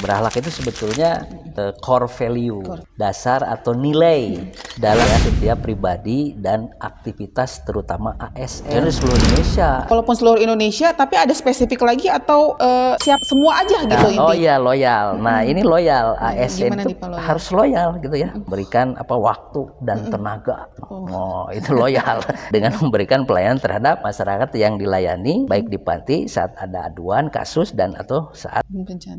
Berakhlak itu sebetulnya core value, dasar atau nilai dalam setiap pribadi dan aktivitas terutama ASN di seluruh Indonesia. Walaupun seluruh Indonesia, tapi ada spesifik lagi atau siap semua aja gitu intinya? Oh iya, loyal. Nah ini loyal, ASN itu harus loyal gitu ya, memberikan waktu dan tenaga. Oh itu loyal dengan memberikan pelayanan terhadap masyarakat yang dilayani, baik di panti saat ada aduan, kasus dan atau saat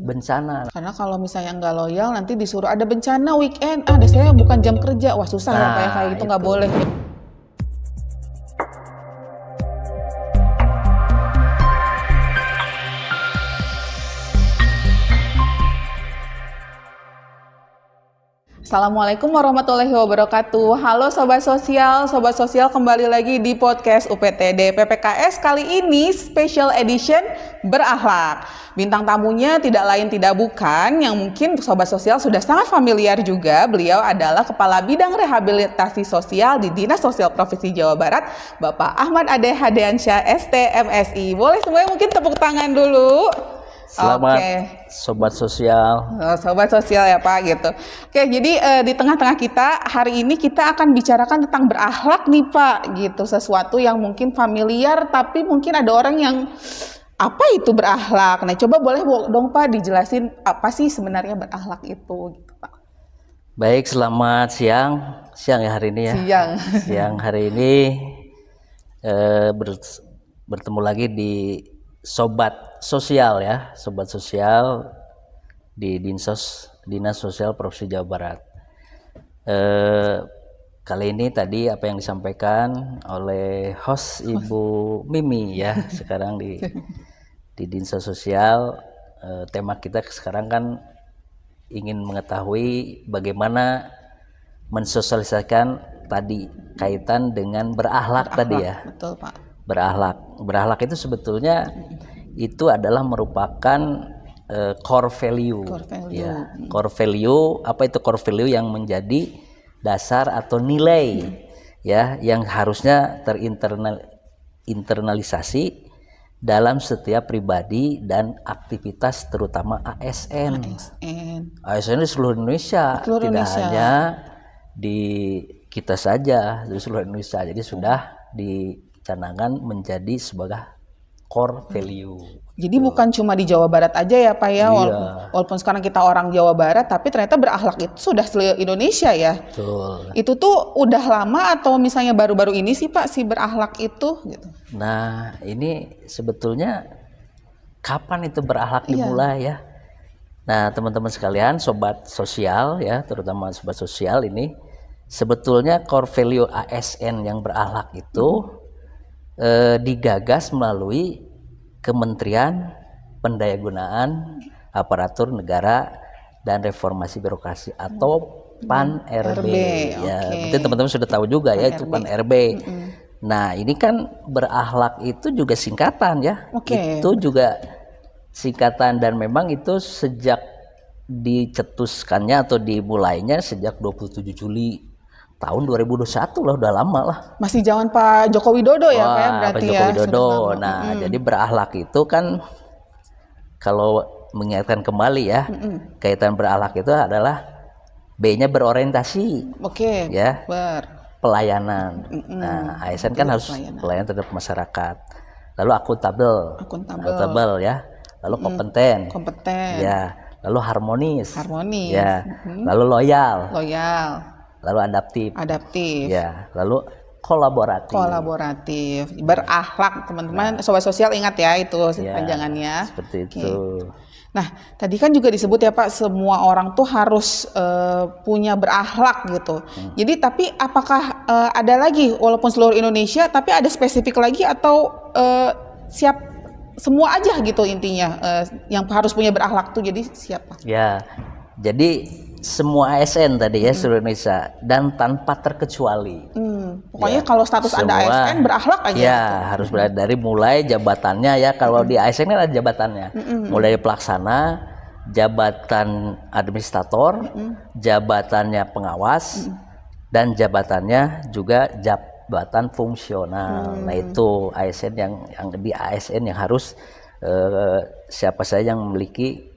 bencana. Karena kalau misalnya nggak loyal nanti disuruh ada bencana weekend, saya bukan jam kerja, wah susah ya kayak gitu, nggak boleh. Assalamualaikum warahmatullahi wabarakatuh. Halo Sobat Sosial kembali lagi di podcast UPTD PPKS. Kali ini special edition berakhlak. Bintang tamunya tidak lain tidak bukan yang mungkin Sobat Sosial sudah sangat familiar juga. Beliau adalah Kepala Bidang Rehabilitasi Sosial di Dinas Sosial Provinsi Jawa Barat, Bapak Ahmad Ade Hadiansyah, ST, MSI. Boleh semuanya mungkin tepuk tangan dulu. Selamat Sobat Sosial. Sobat Sosial ya Pak gitu. Oke, jadi di tengah-tengah kita hari ini kita akan bicarakan tentang berakhlak nih Pak gitu. Sesuatu yang mungkin familiar tapi mungkin ada orang yang apa itu berakhlak. Nah, coba boleh dong Pak dijelasin apa sih sebenarnya berakhlak itu gitu Pak. Baik, selamat siang ya hari ini ya. Siang hari ini bertemu lagi di Sobat Sosial ya, Sobat Sosial di Dinas Sosial Provinsi Jawa Barat. Kali ini tadi apa yang disampaikan oleh host Ibu Mimi ya, sekarang di Dinas Sosial, tema kita sekarang kan ingin mengetahui bagaimana mensosialisasikan tadi kaitan dengan berakhlak tadi ya. Betul Pak. Berakhlak itu sebetulnya itu adalah merupakan core value. Ya, core value, apa itu core value? Yang menjadi dasar atau nilai ya yang harusnya terinternalisasi dalam setiap pribadi dan aktivitas terutama ASN di seluruh Indonesia, tidak hanya di kita saja, di seluruh Indonesia. Jadi sudah dicanangkan menjadi sebagai core value. Jadi bukan cuma di Jawa Barat aja ya Pak ya, walaupun sekarang kita orang Jawa Barat, tapi ternyata berakhlak itu sudah seluruh Indonesia ya. Betul. Itu tuh udah lama atau misalnya baru-baru ini sih Pak si berakhlak itu gitu? Nah ini sebetulnya kapan itu berakhlak dimulai ya? Nah teman-teman sekalian, Sobat Sosial ya, terutama Sobat Sosial ini, sebetulnya core value ASN yang berakhlak itu digagas melalui Kementerian Pendayagunaan Aparatur Negara dan Reformasi Birokrasi atau PAN-RB. Ya, mungkin teman-teman sudah tahu juga ya itu PAN-RB. Nah, ini kan berakhlak itu juga singkatan ya. Itu juga singkatan dan memang itu sejak dicetuskannya atau dimulainya sejak 27 Juli tahun 2021 lah, udah lama lah. Masih zaman Pak Joko Widodo ya Pak ya berarti Pak Joko Widodo. Nah, jadi berakhlak itu kan kalau mengingatkan kembali ya, kaitan berakhlak itu adalah B-nya berorientasi. Ya. Pelayanan. Nah, ASN kan harus pelayanan terhadap masyarakat. Lalu akuntabel ya. Lalu kompeten. Ya. Lalu harmonis. Ya. Lalu loyal. Lalu adaptif. Ya, lalu kolaboratif. Berakhlak, teman-teman. Sobat Sosial ingat ya itu panjangannya. Seperti itu. Nah, tadi kan juga disebut ya Pak, semua orang tuh harus punya berakhlak gitu. Jadi tapi apakah ada lagi walaupun seluruh Indonesia tapi ada spesifik lagi atau siap semua aja gitu intinya yang harus punya berakhlak tuh jadi siapa? Ya. Jadi semua ASN tadi ya seluruh Indonesia dan tanpa terkecuali. Pokoknya kalau status Anda ASN berakhlak aja. Ya, gitu. Harus berada dari mulai jabatannya ya. Kalau di ASN kan ada jabatannya. Mulai dari pelaksana, jabatan administrator, jabatannya pengawas, dan jabatannya juga jabatan fungsional. Nah, itu ASN yang di ASN yang harus siapa saja yang memiliki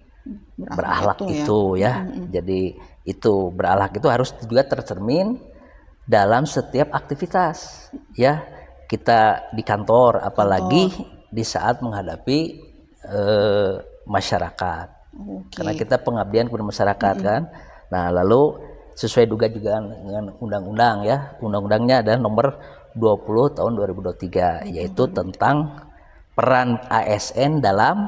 berakhlak itu ya. Jadi itu berakhlak itu harus juga tercermin dalam setiap aktivitas ya. Kita di kantor, apalagi di saat menghadapi masyarakat. Karena kita pengabdian kepada masyarakat kan. Nah, lalu sesuai juga dengan undang-undang ya. Undang-undangnya adalah nomor 20 tahun 2023 yaitu tentang peran ASN dalam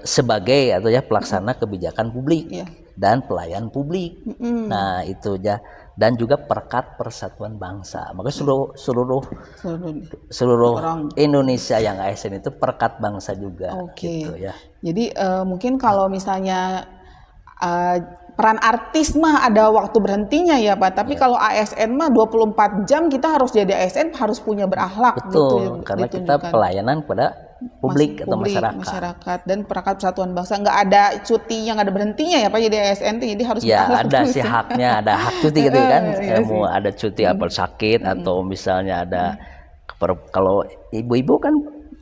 sebagai atau ya pelaksana kebijakan publik dan pelayan publik. Nah, itu ya, dan juga Perekat Persatuan Bangsa. Maka seluruh Indonesia yang ASN itu perekat bangsa juga. Gitu ya. Jadi mungkin kalau misalnya peran artis mah ada waktu berhentinya ya Pak, tapi kalau ASN mah 24 jam kita harus jadi ASN, harus punya berakhlak. Betul, gitu, karena kita pelayanan kepada publik atau masyarakat. Dan Perekat Persatuan Bangsa nggak ada cuti yang ada berhentinya ya Pak, jadi ASN jadi harus berakhlak. Ya ada sih haknya, ada hak cuti gitu kan. Mau ada cuti apa sakit atau misalnya ada kalau ibu-ibu kan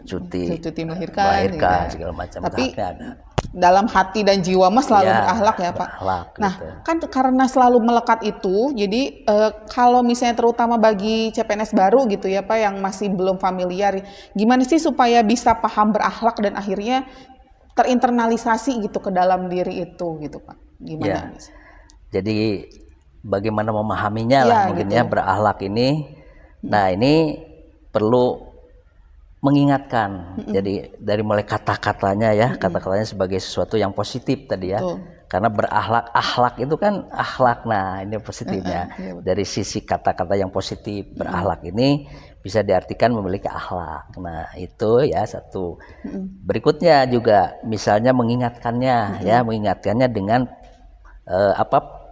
cuti melahirkan segala macam. Tapi dalam hati dan jiwa mas selalu berakhlak ya Pak. Nah gitu. Kan karena selalu melekat itu, jadi kalau misalnya terutama bagi CPNS baru gitu ya Pak yang masih belum familiar, gimana sih supaya bisa paham berakhlak dan akhirnya terinternalisasi gitu ke dalam diri itu gitu Pak? Gimana? Jadi bagaimana memahaminya lah mungkin gitu. Ya berakhlak ini. Nah ini perlu mengingatkan. Jadi dari mulai kata-katanya ya, kata-katanya sebagai sesuatu yang positif tadi ya. Karena akhlak itu kan akhlak. Nah, ini positifnya. Dari sisi kata-kata yang positif, berakhlak ini bisa diartikan memiliki akhlak. Nah, itu ya satu. Berikutnya juga misalnya mengingatkannya ya, mengingatkannya dengan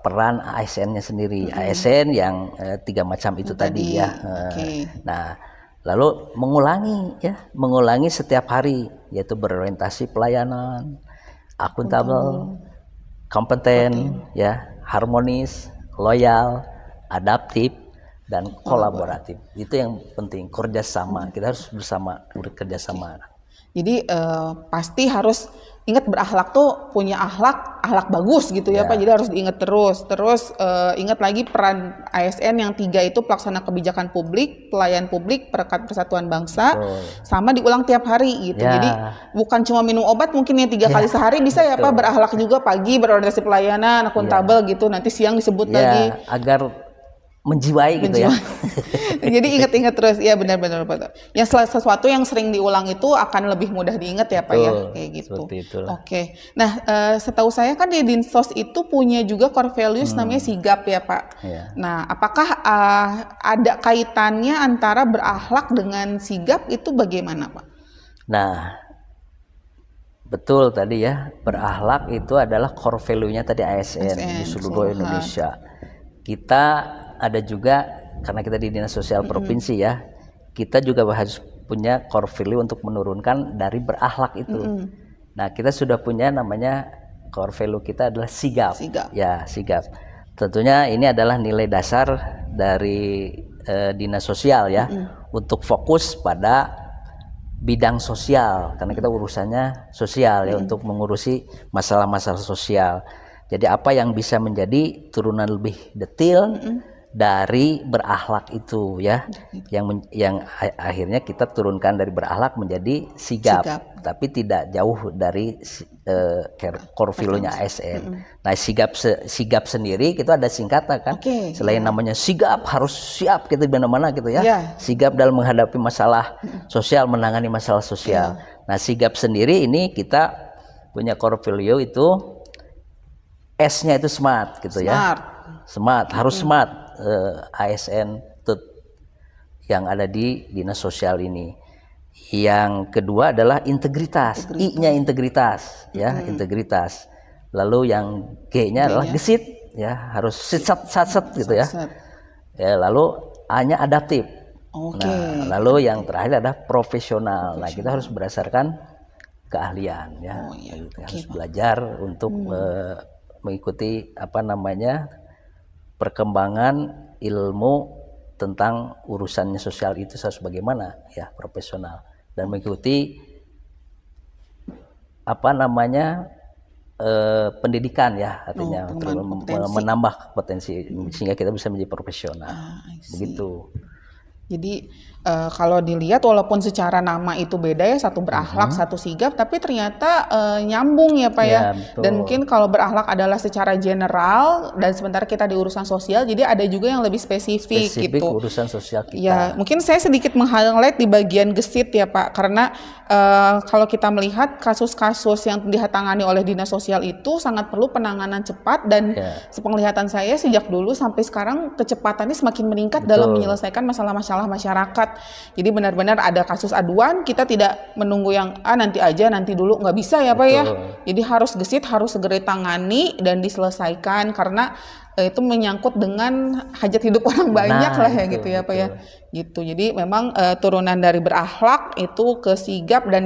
peran ASN-nya sendiri. ASN yang 3 macam itu tadi ya. Nah, lalu mengulangi setiap hari, yaitu berorientasi pelayanan, akuntabel, kompeten, ya, harmonis, loyal, adaptif, dan kolaboratif. Itu yang penting, kerjasama. Kita harus bekerja sama. Jadi pasti harus ingat berakhlak tuh punya akhlak bagus gitu ya Pak. Jadi harus diingat terus ingat lagi peran ASN yang 3 itu pelaksana kebijakan publik, pelayan publik, Perekat Persatuan Bangsa, sama diulang tiap hari gitu. Jadi bukan cuma minum obat mungkin ya 3 kali sehari bisa ya Pak, berakhlak juga pagi berorientasi pelayanan, akuntabel gitu, nanti siang disebut lagi. Agar menjiwai gitu ya. Jadi ingat-ingat terus ya, benar-benar Pak. Ya sesuatu yang sering diulang itu akan lebih mudah diingat ya Pak ya, kayak gitu. Oke. Nah, setahu saya kan di Dinsos itu punya juga core values namanya sigap ya Pak. Nah, apakah ada kaitannya antara berakhlak dengan sigap itu bagaimana Pak? Nah, betul tadi ya, berakhlak itu adalah core value-nya tadi ASN di seluruh Indonesia. Kita ada juga, karena kita di Dinas Sosial Provinsi ya, kita juga harus punya core value untuk menurunkan dari berakhlak itu. Nah, kita sudah punya namanya core value kita adalah sigap. Ya, sigap. Tentunya ini adalah nilai dasar dari Dinas Sosial ya, untuk fokus pada bidang sosial, karena kita urusannya sosial ya, untuk mengurusi masalah-masalah sosial. Jadi apa yang bisa menjadi turunan lebih detail dari berakhlak itu ya, yang akhirnya kita turunkan dari berakhlak menjadi sigap. Tapi tidak jauh dari core value-nya ASN. Nah, sigap sendiri itu ada singkatan kan. Selain namanya sigap, harus siap gitu di mana-mana gitu ya. Sigap dalam menghadapi masalah sosial, menangani masalah sosial. Nah, sigap sendiri ini kita punya core value itu S-nya itu smart gitu ya. Smart, harus smart. ASN yang ada di Dinas Sosial ini. Yang kedua adalah integritas. I-nya integritas ya, integritas. Lalu yang G-nya adalah gesit ya, harus sat gitu ya. Ya, lalu A-nya adaptif. Nah, lalu yang terakhir adalah profesional. Nah, kita harus berdasarkan keahlian ya. Kita harus belajar untuk mengikuti perkembangan ilmu tentang urusannya sosial itu harus bagaimana ya, profesional, dan mengikuti pendidikan ya, artinya menambah potensi sehingga kita bisa menjadi profesional. Begitu. Jadi kalau dilihat walaupun secara nama itu beda ya, satu berakhlak, satu sigap, tapi ternyata nyambung ya Pak ya. Dan mungkin kalau berakhlak adalah secara general dan sementara kita di urusan sosial, jadi ada juga yang lebih spesifik gitu. Urusan sosial kita. Ya, mungkin saya sedikit meng-highlight di bagian gesit ya Pak, karena kalau kita melihat kasus-kasus yang ditangani oleh dinas sosial itu sangat perlu penanganan cepat dan sepenglihatan saya sejak dulu sampai sekarang kecepatannya semakin meningkat dalam menyelesaikan masalah-masalah masyarakat. Jadi benar-benar ada kasus aduan, kita tidak menunggu yang nanti aja, nanti dulu, nggak bisa ya Pak ya. Jadi harus gesit, harus segera tangani dan diselesaikan karena itu menyangkut dengan hajat hidup orang banyak lah ya gitu ya Pak ya. Gitu. Jadi memang turunan dari berakhlak itu ke sigap dan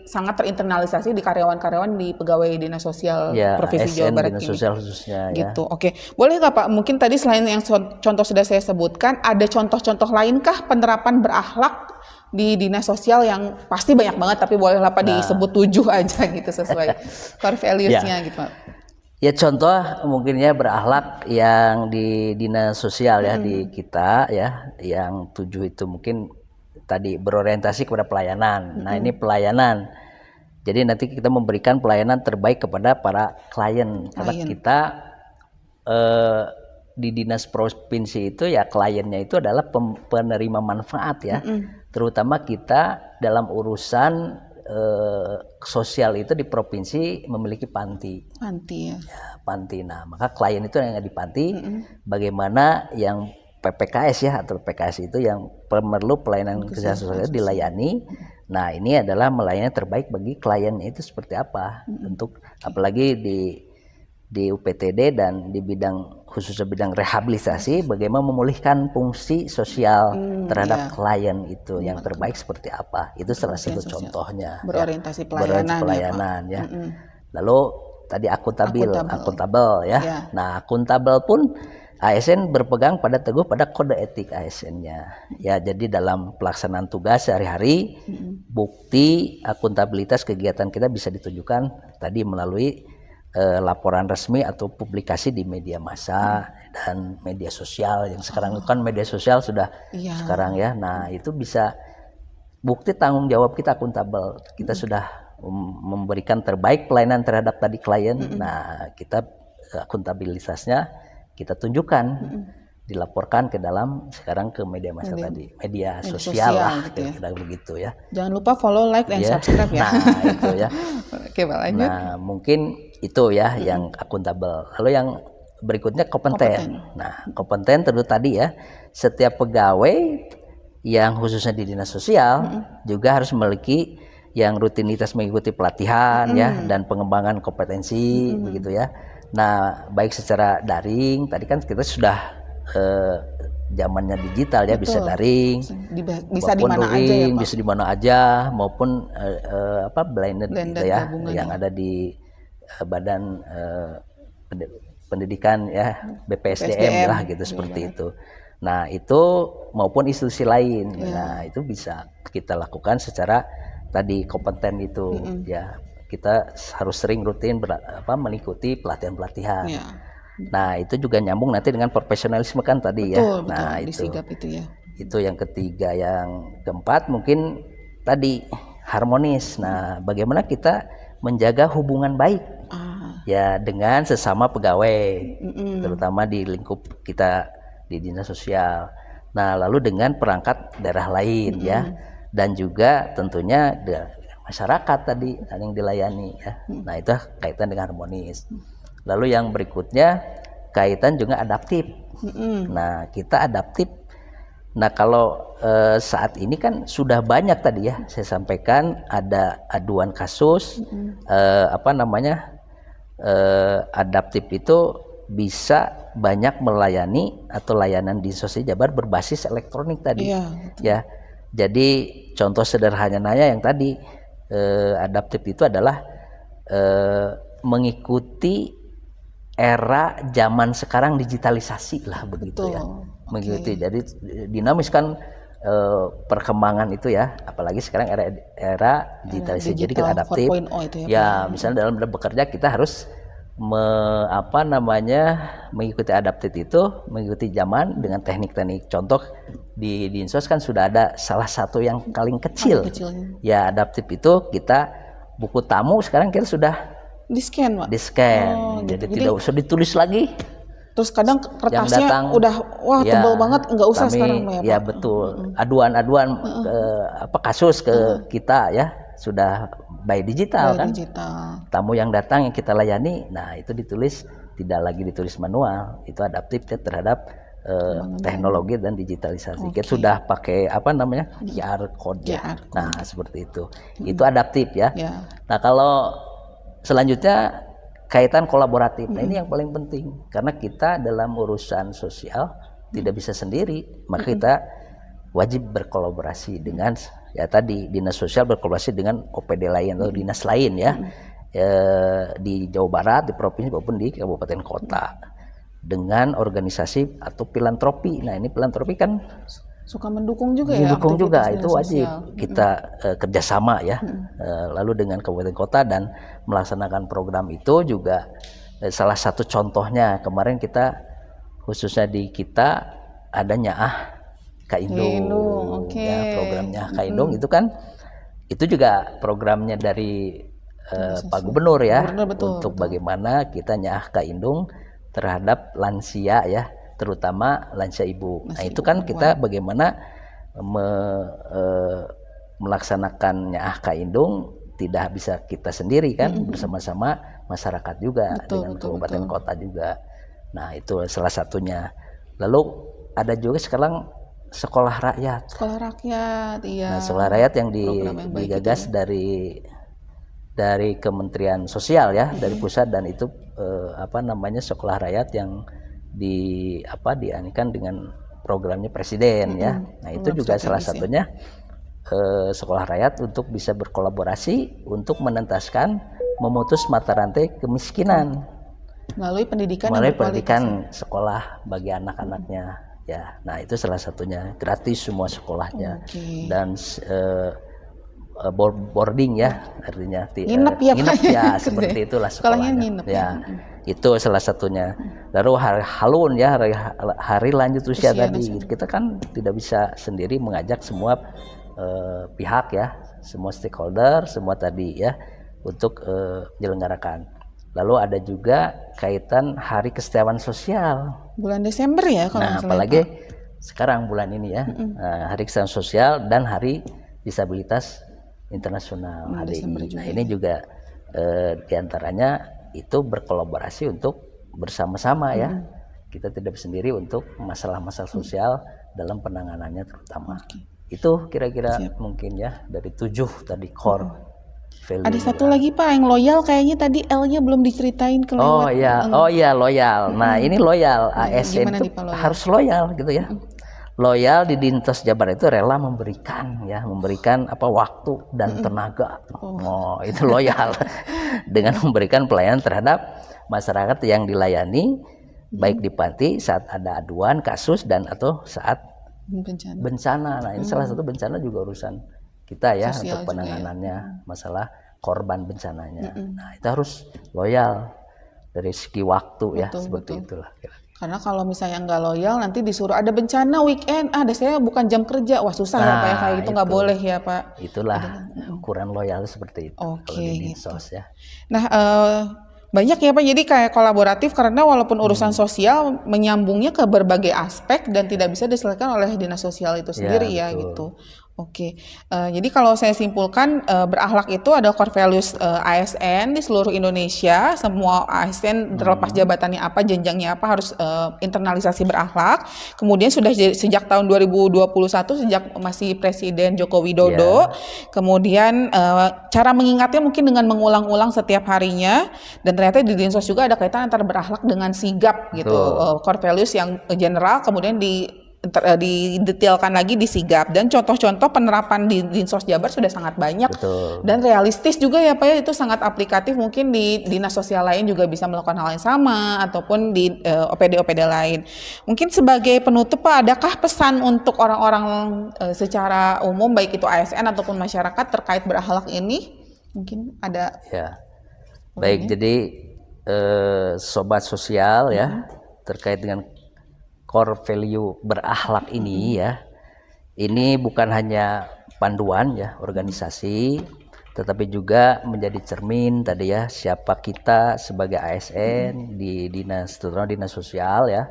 sangat terinternalisasi di karyawan-karyawan di pegawai dinas sosial Provinsi Jawa Barat dinas sosial khususnya. Gitu. Oke. Boleh nggak Pak? Mungkin tadi selain yang contoh sudah saya sebutkan, ada contoh-contoh lainkah penerapan berakhlak di dinas sosial yang pasti banyak banget, tapi bolehlah Pak disebut 7 aja gitu sesuai core values-nya gitu Pak. Ya contoh mungkinnya berakhlak yang di dinas sosial ya di kita ya, yang 7 itu mungkin tadi berorientasi kepada pelayanan. Nah ini pelayanan, jadi nanti kita memberikan pelayanan terbaik kepada para klien. Karena kita di dinas provinsi itu ya kliennya itu adalah penerima manfaat ya, terutama kita dalam urusan sosial itu di provinsi memiliki panti ya. Panti. Nah maka klien itu yang di panti, bagaimana yang PPKS ya atau PPKS itu yang perlu pelayanan kesehatan sosial dilayani. Nah ini adalah melayani terbaik bagi kliennya itu seperti apa, untuk apalagi di UPTD dan di bidang khususnya bidang rehabilitasi, bagaimana memulihkan fungsi sosial terhadap klien itu yang terbaik seperti apa. Itu salah satu contohnya. Berorientasi pelayanan ya. Lalu tadi akuntabel ya. Nah akuntabel pun ASN berpegang pada teguh pada kode etik ASN-nya. Ya jadi dalam pelaksanaan tugas sehari-hari, bukti akuntabilitas kegiatan kita bisa ditunjukkan tadi melalui laporan resmi atau publikasi di media massa dan media sosial yang sekarang itu kan media sosial sudah sekarang ya. Nah itu bisa bukti tanggung jawab kita akuntabel, kita sudah memberikan terbaik pelayanan terhadap tadi klien. Nah kita akuntabilitasnya kita tunjukkan, dilaporkan ke dalam sekarang ke media massa tadi, media sosial lah gitu ya. Begitu ya. Jangan lupa follow, like, dan subscribe ya. Nah itu ya. Oke, lanjut. Nah mungkin itu ya yang akuntabel. Lalu yang berikutnya kompeten. Nah kompeten tentu tadi ya, setiap pegawai yang khususnya di dinas sosial juga harus memiliki yang rutinitas mengikuti pelatihan ya dan pengembangan kompetensi begitu ya. Nah baik secara daring, tadi kan kita sudah zamannya digital ya, bisa daring, bisa di mana aja ya Pak? Bisa di mana aja, maupun blended gitu ya, yang ada di badan pendidikan ya, BPSDM lah gitu seperti itu. Nah itu maupun institusi lain, nah itu bisa kita lakukan secara tadi kompeten itu ya, kita harus sering rutin mengikuti pelatihan-pelatihan. Nah itu juga nyambung nanti dengan profesionalisme kan tadi ya. Nah itu ya. Itu yang ketiga. Yang keempat mungkin tadi harmonis. Nah bagaimana kita menjaga hubungan baik ya dengan sesama pegawai, terutama di lingkup kita di dinas sosial. Nah lalu dengan perangkat daerah lain ya, dan juga tentunya masyarakat tadi yang dilayani ya. Nah itu kaitan dengan harmonis. Lalu yang berikutnya kaitan juga adaptif. Nah kita adaptif. Nah kalau saat ini kan sudah banyak tadi ya saya sampaikan, ada aduan kasus adaptif itu bisa banyak melayani atau layanan di sosial Jabar berbasis elektronik tadi ya. Jadi contoh sederhananya yang tadi adaptif itu adalah mengikuti era zaman sekarang, digitalisasi lah begitu ya. Mengikuti. Jadi dinamis kan perkembangan itu ya, apalagi sekarang era digitalisasi, jadi kita adaptif. Itu ya, misalnya dalam bekerja kita harus mengikuti adaptif itu, mengikuti zaman dengan teknik-teknik. Contoh di Dinsos kan sudah ada salah satu yang paling kecil. Ya, adaptif itu kita buku tamu sekarang kita sudah di-scan, Pak. Di-scan. Jadi tidak usah ditulis lagi. Terus kadang kertasnya udah tebal banget, nggak usah sekarang ya, Pak. Ya betul. Aduan-aduan kasus ke kita ya sudah by digital kan. Tamu yang datang yang kita layani, nah itu ditulis, tidak lagi ditulis manual, itu adaptif terhadap teknologi dan digitalisasi. Kita sudah pakai QR code ya. Nah seperti itu. Itu adaptif ya. Nah kalau selanjutnya kaitan kolaboratif. Nah ini yang paling penting karena kita dalam urusan sosial tidak bisa sendiri, maka kita wajib berkolaborasi dengan ya tadi dinas sosial, berkolaborasi dengan OPD lain atau dinas lain ya, di Jawa Barat, di provinsi maupun di kabupaten kota, dengan organisasi atau filantropi. Nah ini filantropi kan suka mendukung juga mendukung juga, itu wajib kita kerjasama ya, lalu dengan kabupaten kota dan melaksanakan program itu juga. Salah satu contohnya kemarin kita khususnya di kita ada Nyaah Kaindung, ya, programnya Kaindung itu kan itu juga programnya dari Pak Gubernur ya, untuk bagaimana kita Nyaah Kaindung terhadap lansia ya, terutama lansia ibu. Nah itu kan kita bagaimana melaksanakan Nyaah Kaindung tidak bisa kita sendiri kan, bersama-sama masyarakat juga, dengan kabupaten kota juga. Nah itu salah satunya. Lalu ada juga sekarang sekolah rakyat. Iya. Nah, sekolah rakyat yang digagas dari Kementerian Sosial ya, dari pusat, dan itu sekolah rakyat yang dianikan dengan programnya Presiden ya. Nah, itu juga salah satunya sekolah rakyat untuk bisa berkolaborasi untuk menentaskan memutus mata rantai kemiskinan melalui pendidikan sekolah bagi anak-anaknya. Ya, nah itu salah satunya, gratis semua sekolahnya. Dan boarding ya, artinya nginep ya seperti itulah sekolahnya. Ya, itu salah satunya. Lalu halun ya, hari lanjut usia tadi, kita kan tidak bisa sendiri mengajak semua pihak ya, semua stakeholder, semua tadi ya, untuk menyelenggarakan. Lalu ada juga kaitan Hari Kesetiaan Sosial. Bulan Desember ya kalau apalagi sekarang bulan ini ya, Hari Kesetiaan Sosial dan Hari Disabilitas Internasional. Nah ini juga diantaranya itu berkolaborasi untuk bersama-sama ya. Kita tidak sendiri untuk masalah-masalah sosial dalam penanganannya terutama. Itu kira-kira mungkin ya dari 7 tadi core. Ada satu lagi Pak yang loyal, kayaknya tadi L-nya belum diceritain kelewat. Oh iya loyal. Nah ini loyal, ASN itu harus loyal gitu ya. Loyal di Dinsos Jabar itu rela memberikan waktu dan tenaga. Itu loyal dengan memberikan pelayanan terhadap masyarakat yang dilayani, baik di panti saat ada aduan kasus dan atau saat bencana. Nah ini salah satu bencana juga urusan kita ya, sosial untuk penanganannya masalah korban bencananya. Nah itu harus loyal dari segi waktu ya, seperti itulah. Karena kalau misalnya nggak loyal nanti disuruh ada bencana weekend, saya bukan jam kerja, wah susah ya Pak ya, kayak itu nggak boleh ya Pak. Itulah ukuran loyal seperti itu kalau di Dinsos ya. Nah banyak ya Pak, jadi kayak kolaboratif karena walaupun urusan sosial menyambungnya ke berbagai aspek dan tidak bisa diselesaikan oleh dinas sosial itu sendiri ya gitu. Jadi kalau saya simpulkan, berakhlak itu ada core values ASN di seluruh Indonesia. Semua ASN terlepas jabatannya apa, jenjangnya apa, harus internalisasi berakhlak. Kemudian sudah sejak tahun 2021 sejak masih Presiden Joko Widodo. Kemudian cara mengingatnya mungkin dengan mengulang-ulang setiap harinya. Dan ternyata di Dinsos juga ada kaitan antara berakhlak dengan sigap gitu. Core values yang general kemudian didetailkan lagi di sigap, dan contoh-contoh penerapan di Dinsos Jabar sudah sangat banyak. Betul. Dan realistis juga ya Pak ya, itu sangat aplikatif, mungkin di dinas sosial lain juga bisa melakukan hal yang sama ataupun di OPD-OPD lain. Mungkin sebagai penutup Pak, adakah pesan untuk orang-orang secara umum baik itu ASN ataupun masyarakat terkait berakhlak ini? Mungkin ada. Ya. Baik, jadi sobat sosial ya, terkait dengan core value berakhlak ini ya, ini bukan hanya panduan ya organisasi, tetapi juga menjadi cermin tadi ya, siapa kita sebagai ASN di dinas, terutama dinas sosial ya,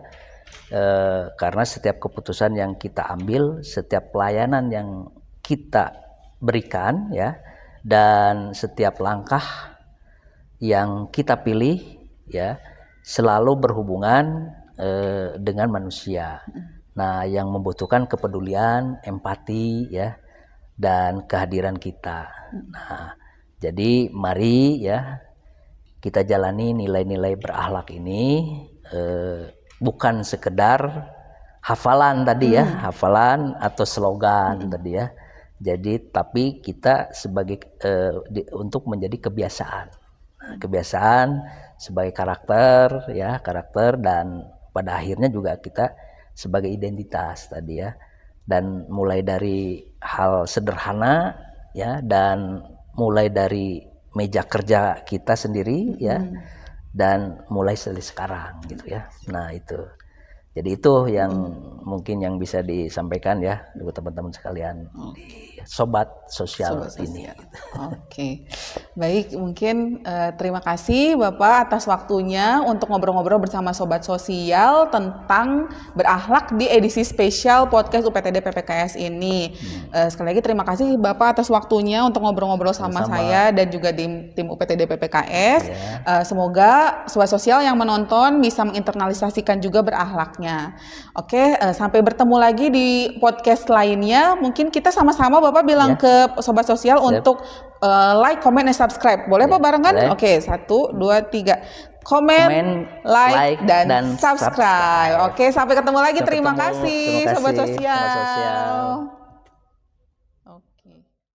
karena setiap keputusan yang kita ambil, setiap pelayanan yang kita berikan ya, dan setiap langkah yang kita pilih ya, selalu berhubungan dengan manusia. Nah, yang membutuhkan kepedulian, empati ya, dan kehadiran kita. Nah, jadi mari ya kita jalani nilai-nilai berakhlak ini, bukan sekedar hafalan tadi ya, hafalan atau slogan tadi ya. Jadi tapi kita sebagai untuk menjadi kebiasaan. Nah, kebiasaan sebagai karakter ya, karakter, dan pada akhirnya juga kita sebagai identitas tadi ya, dan mulai dari hal sederhana ya, dan mulai dari meja kerja kita sendiri ya, dan mulai sekarang gitu ya. Nah itu, jadi itu yang mungkin yang bisa disampaikan ya buat teman-teman sekalian di sobat sosial ini. Oke. Baik, mungkin terima kasih Bapak atas waktunya untuk ngobrol-ngobrol bersama sobat sosial tentang berakhlak di edisi spesial podcast UPTD PPKS ini. Sekali lagi terima kasih Bapak atas waktunya untuk ngobrol-ngobrol sama saya dan juga di tim UPTD PPKS. Semoga sobat sosial yang menonton bisa menginternalisasikan juga berakhlaknya. Oke, sampai bertemu lagi di podcast lainnya. Mungkin kita sama-sama Bapak bilang ke sobat sosial untuk like, comment, dan subscribe. Boleh Pak barengan? Oke, 1, 2, 3. Komen, like, dan subscribe. Oke, sampai ketemu lagi. Terima kasih sobat sosial.